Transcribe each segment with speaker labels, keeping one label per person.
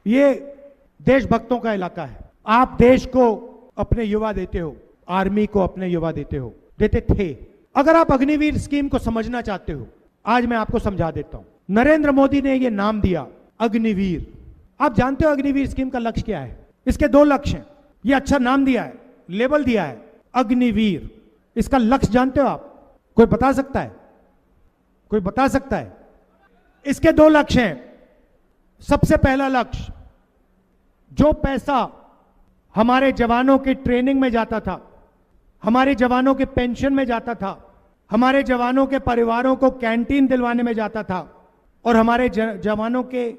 Speaker 1: ये देशभक्तों का इलाका है। आप देश को अपने युवा देते हो, आर्मी को अपने युवा देते हो, देते थे। अगर आप अग्निवीर स्कीम को समझना चाहते हो, आज मैं आपको समझा देता हूं। नरेंद्र मोदी ने यह नाम दिया अग्निवीर। आप जानते हो अग्निवीर स्कीम का लक्ष्य क्या है? इसके दो लक्ष्य हैं। यह अच्छा नाम दिया है, लेबल दिया है अग्निवीर। इसका लक्ष्य जानते हो आप? कोई बता सकता है? कोई बता सकता है? इसके दो लक्ष्य हैं। सबसे पहला लक्ष्य, जो पैसा हमारे जवानों की ट्रेनिंग में जाता था, हमारे जवानों के पेंशन में जाता था, हमारे जवानों के परिवारों को कैंटीन दिलवाने में जाता था, और हमारे जवानों के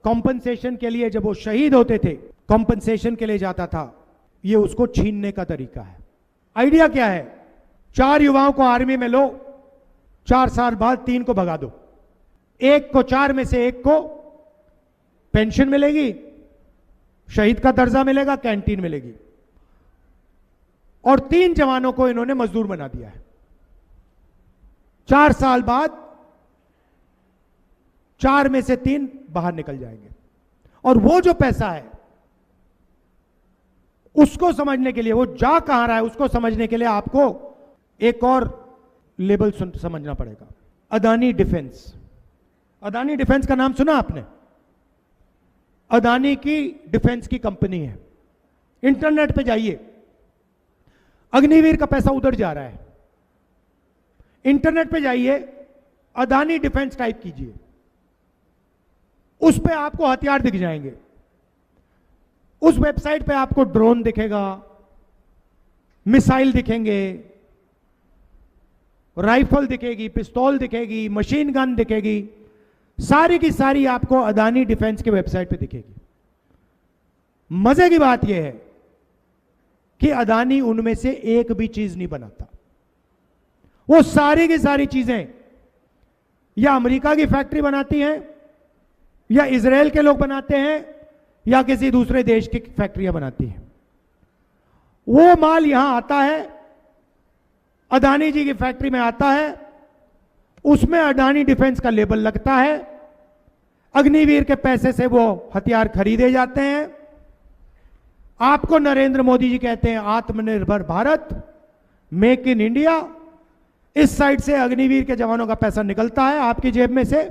Speaker 1: कॉम्पनसेशन के लिए जब वो शहीद होते थे, कॉम्पनसेशन के लिए जाता था, ये उसको छीनने का तरीका है। आइडिया क्या है? 4 युवाओं को आर्मी में लो, 4 साल बाद 3 को भगा दो, एक को 4 में से 1 को पेंशन मिलेगी, शहीद का दर्जा मिलेगा, कैंटीन मिलेगी, और 3 जवानों को इन्होंने मजदूर बना दिया है। 4 साल बाद 4 में से 3 बाहर निकल जाएंगे। और वो जो पैसा है उसको समझने के लिए, वो जा कहां रहा है उसको समझने के लिए आपको एक और लेबल समझना पड़ेगा, अदानी डिफेंस। अदानी डिफेंस का नाम सुना आपने? अदानी की डिफेंस की कंपनी है। इंटरनेट पे जाइए, अग्निवीर का पैसा उधर जा रहा है। इंटरनेट पे जाइए, अदानी डिफेंस टाइप कीजिए, उस पे आपको हथियार दिख जाएंगे। उस वेबसाइट पे आपको ड्रोन दिखेगा, मिसाइल दिखेंगे, राइफल दिखेगी, पिस्तौल दिखेगी, मशीन गन दिखेगी, सारी की सारी आपको अदानी डिफेंस के वेबसाइट पे दिखेगी। मजे की बात यह है कि अदानी उनमें से एक भी चीज नहीं बनाता। वो सारी की सारी चीजें या अमेरिका की फैक्ट्री बनाती हैं, या इजराइल के लोग बनाते हैं, या किसी दूसरे देश की फैक्ट्रियां बनाती हैं। वो माल यहां आता है, अदानी जी की फैक्ट्री में आता है, उसमें अडानी डिफेंस का लेबल लगता है, अग्निवीर के पैसे से वो हथियार खरीदे जाते हैं। आपको नरेंद्र मोदी जी कहते हैं आत्मनिर्भर भारत, मेक इन इंडिया। इस साइड से अग्निवीर के जवानों का पैसा निकलता है आपकी जेब में से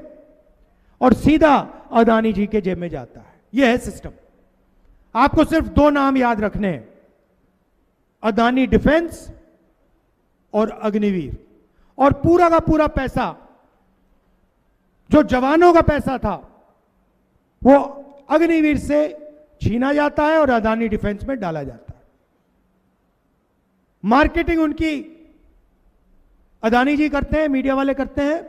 Speaker 1: और सीधा अदानी जी के जेब में जाता है। यह है सिस्टम। आपको सिर्फ 2 नाम याद रखने हैं, अदानी डिफेंस और अग्निवीर। और पूरा का पूरा पैसा, जो जवानों का पैसा था, वो अग्निवीर से छीना जाता है और अदानी डिफेंस में डाला जाता है। मार्केटिंग उनकी अदानी जी करते हैं, मीडिया वाले करते हैं।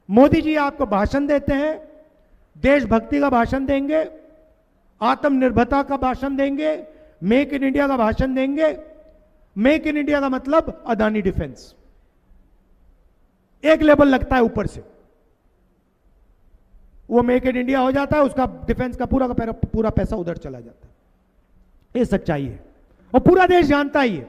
Speaker 1: मोदी जी आपको भाषण देते हैं, देशभक्ति का भाषण देंगे, आत्मनिर्भरता का भाषण देंगे, मेक इन इंडिया का भाषण देंगे। मेक इन इंडिया का मतलब अदानी डिफेंस। एक लेबल लगता है ऊपर से, वो मेक इन इंडिया हो जाता है, उसका डिफेंस का पूरा पैसा उधर चला जाता है। ये सच्चाई है और पूरा देश जानता ही है।